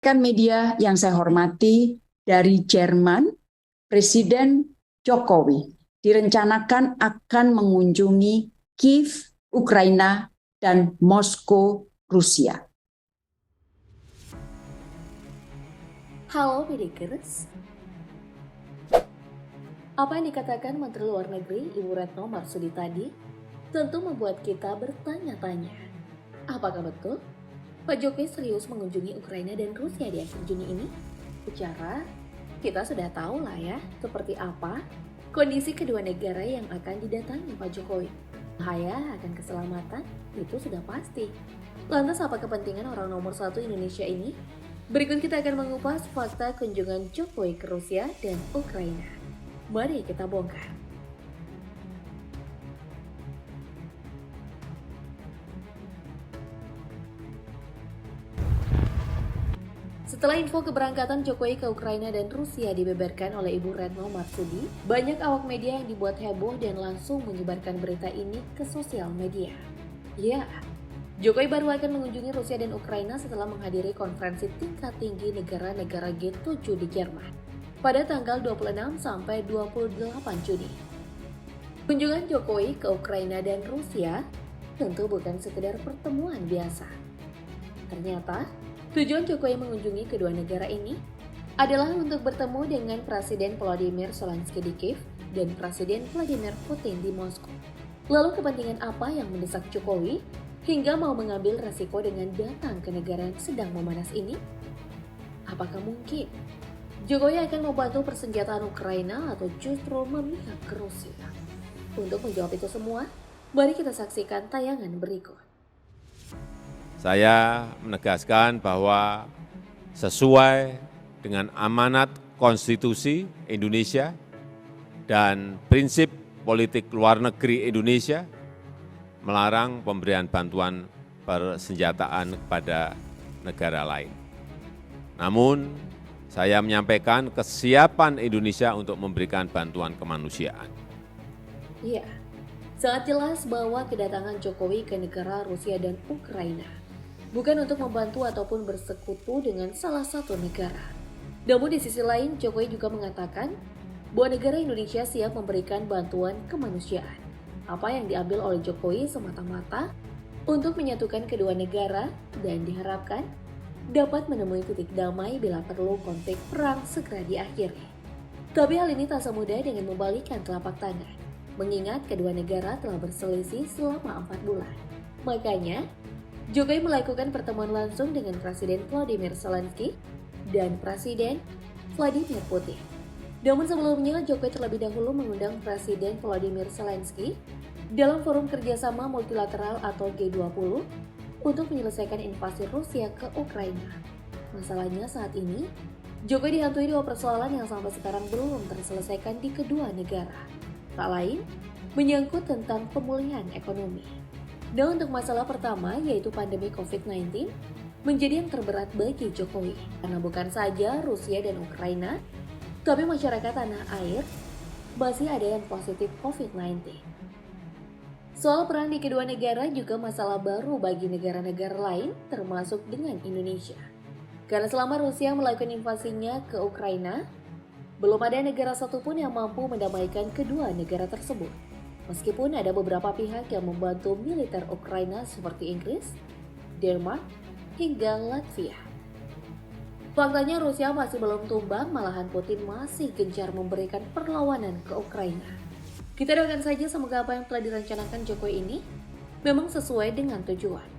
Rekan media yang saya hormati, dari Jerman, Presiden Jokowi direncanakan akan mengunjungi Kiev, Ukraina, dan Moskow, Rusia. Halo Medikers, apa yang dikatakan Menteri Luar Negeri Ibu Retno Marsudi tadi tentu membuat kita bertanya-tanya. Apakah betul Pak Jokowi serius mengunjungi Ukraina dan Rusia di akhir Juni ini? Secara kita sudah tahu lah ya seperti apa kondisi kedua negara yang akan didatangi Pak Jokowi. Bahaya akan keselamatan itu sudah pasti. Lantas apa kepentingan orang nomor satu Indonesia ini? Berikut kita akan mengupas fakta kunjungan Jokowi ke Rusia dan Ukraina. Mari kita bongkar. Setelah info keberangkatan Jokowi ke Ukraina dan Rusia dibeberkan oleh Ibu Retno Marsudi, banyak awak media yang dibuat heboh dan langsung menyebarkan berita ini ke sosial media. Ya, Jokowi baru akan mengunjungi Rusia dan Ukraina setelah menghadiri konferensi tingkat tinggi negara-negara G7 di Jerman pada tanggal 26 sampai 28 Juni. Kunjungan Jokowi ke Ukraina dan Rusia tentu bukan sekedar pertemuan biasa. Ternyata, tujuan Jokowi mengunjungi kedua negara ini adalah untuk bertemu dengan Presiden Volodymyr Zelensky di Kiev dan Presiden Vladimir Putin di Moskow. Lalu kepentingan apa yang mendesak Jokowi hingga mau mengambil resiko dengan datang ke negara yang sedang memanas ini? Apakah mungkin Jokowi akan membantu persenjataan Ukraina atau justru memihak ke Rusia? Untuk menjawab itu semua, mari kita saksikan tayangan berikut. Saya menegaskan bahwa sesuai dengan amanat konstitusi Indonesia dan prinsip politik luar negeri Indonesia, melarang pemberian bantuan persenjataan kepada negara lain. Namun, saya menyampaikan kesiapan Indonesia untuk memberikan bantuan kemanusiaan. Iya, sangat jelas bahwa kedatangan Jokowi ke negara Rusia dan Ukraina bukan untuk membantu ataupun bersekutu dengan salah satu negara. Namun di sisi lain, Jokowi juga mengatakan bahwa negara Indonesia siap memberikan bantuan kemanusiaan. Apa yang diambil oleh Jokowi semata-mata untuk menyatukan kedua negara dan diharapkan dapat menemui titik damai bila perlu konflik perang segera diakhiri. Tapi hal ini tak semudah dengan membalikkan telapak tangan, mengingat kedua negara telah berselisih selama 4 bulan. Makanya, Jokowi melakukan pertemuan langsung dengan Presiden Volodymyr Zelensky dan Presiden Vladimir Putin. Namun sebelumnya, Jokowi terlebih dahulu mengundang Presiden Volodymyr Zelensky dalam forum kerjasama multilateral atau G20 untuk menyelesaikan invasi Rusia ke Ukraina. Masalahnya saat ini, Jokowi dihantui dua persoalan yang sampai sekarang belum terselesaikan di kedua negara. Tak lain, menyangkut tentang pemulihan ekonomi. Dan untuk masalah pertama, yaitu pandemi COVID-19, menjadi yang terberat bagi Jokowi. Karena bukan saja Rusia dan Ukraina, tapi masyarakat tanah air masih ada yang positif COVID-19. Soal perang di kedua negara juga masalah baru bagi negara-negara lain, termasuk dengan Indonesia. Karena selama Rusia melakukan invasinya ke Ukraina, belum ada negara satupun yang mampu mendamaikan kedua negara tersebut. Meskipun ada beberapa pihak yang membantu militer Ukraina seperti Inggris, Denmark, hingga Latvia. Faktanya Rusia masih belum tumbang, malahan Putin masih gencar memberikan perlawanan ke Ukraina. Kita doakan saja semoga apa yang telah direncanakan Jokowi ini memang sesuai dengan tujuan.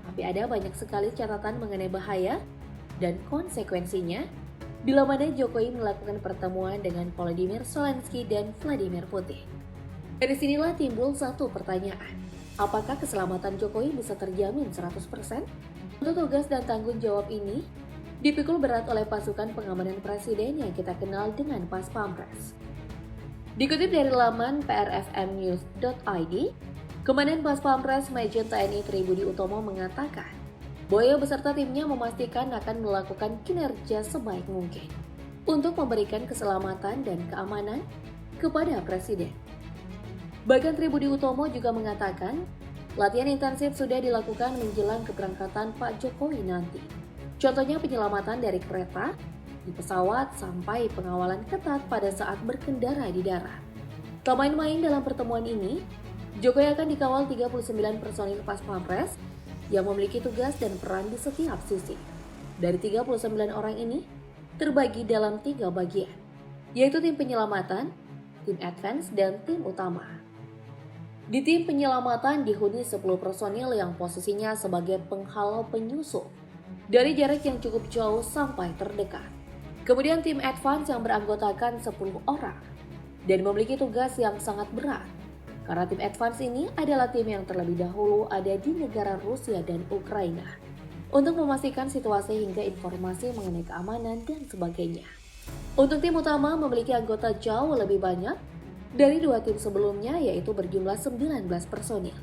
Tapi ada banyak sekali catatan mengenai bahaya dan konsekuensinya bila mana Jokowi melakukan pertemuan dengan Volodymyr Zelensky dan Vladimir Putin. Dari sinilah timbul satu pertanyaan. Apakah keselamatan Jokowi bisa terjamin 100%? Untuk tugas dan tanggung jawab ini dipikul berat oleh pasukan pengamanan presiden yang kita kenal dengan Pas Pampres. Dikutip dari laman prfmnews.id, Komandan Pas Pampres Majen TNI Tribudi Utomo mengatakan, Boyo beserta timnya memastikan akan melakukan kinerja sebaik mungkin untuk memberikan keselamatan dan keamanan kepada Presiden. Bahkan Tribudi Utomo juga mengatakan, latihan intensif sudah dilakukan menjelang keberangkatan Pak Jokowi nanti. Contohnya penyelamatan dari kereta, di pesawat, sampai pengawalan ketat pada saat berkendara di darat. Tak main-main dalam pertemuan ini, Jokowi akan dikawal 39 personil Pas Pampres yang memiliki tugas dan peran di setiap sisi. Dari 39 orang ini, terbagi dalam 3 bagian, yaitu tim penyelamatan, tim advance, dan tim utama. Di tim penyelamatan dihuni 10 personil yang posisinya sebagai penghalau penyusup dari jarak yang cukup jauh sampai terdekat. Kemudian tim advance yang beranggotakan 10 orang dan memiliki tugas yang sangat berat. Karena tim advance ini adalah tim yang terlebih dahulu ada di negara Rusia dan Ukraina untuk memastikan situasi hingga informasi mengenai keamanan dan sebagainya. Untuk tim utama memiliki anggota jauh lebih banyak dari 2 tim sebelumnya, yaitu berjumlah 19 personil.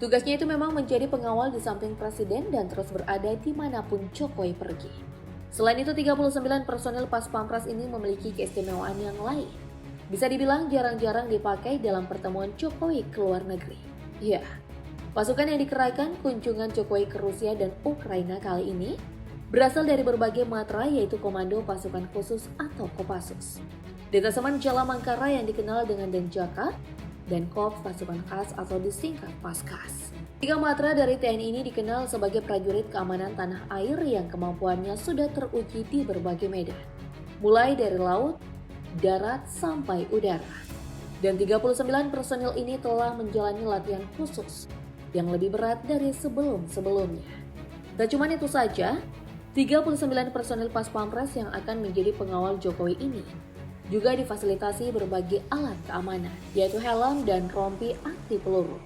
Tugasnya itu memang menjadi pengawal di samping presiden dan terus berada dimanapun Jokowi pergi. Selain itu 39 personil Pas Pampres ini memiliki keistimewaan yang lain. Bisa dibilang jarang-jarang dipakai dalam pertemuan Jokowi ke luar negeri. Ya, pasukan yang dikerahkan kunjungan Jokowi ke Rusia dan Ukraina kali ini berasal dari berbagai matra, yaitu Komando Pasukan Khusus atau Kopassus, Detasemen Jala Mangkara yang dikenal dengan Denjaka, dan Korps Pasukan Khas atau disingkat Paskas. 3 matra dari TNI ini dikenal sebagai prajurit keamanan tanah air yang kemampuannya sudah teruji di berbagai medan, mulai dari laut, darat, sampai udara. Dan 39 personil ini telah menjalani latihan khusus yang lebih berat dari sebelum-sebelumnya. Tak cuma itu saja, 39 personil Pas Pampres yang akan menjadi pengawal Jokowi ini juga difasilitasi berbagai alat keamanan, yaitu helm dan rompi anti peluru.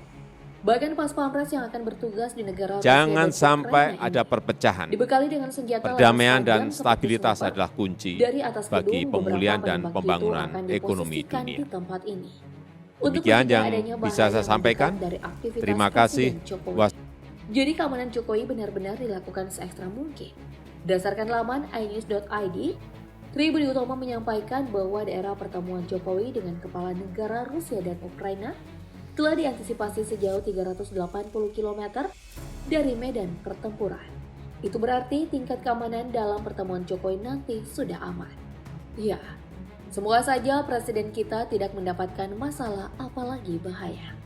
Bahkan Pas Pampres yang akan bertugas di negara Jangan Rusia dan sampai Ukraina ada perpecahan. dibekali dengan senjata Perdamaian laras dan tajam stabilitas seperti adalah kunci dari atas bagi gedung, pemulihan beberapa dan penembak pembangunan jitu akan ekonomi diposisikan dunia. di tempat ini. Demikian mencegah yang adanya bisa bahaya saya sampaikan. mendekat dari aktivitas Terima kasih. Presiden Jokowi. Jadi keamanan Jokowi benar-benar dilakukan seekstra mungkin. Berdasarkan laman inews.id, Tri Budi Utomo menyampaikan bahwa daerah pertemuan Jokowi dengan kepala negara Rusia dan Ukraina telah diantisipasi sejauh 380 km dari medan pertempuran. Itu berarti tingkat keamanan dalam pertemuan Jokowi nanti sudah aman. Ya, semoga saja presiden kita tidak mendapatkan masalah apalagi bahaya.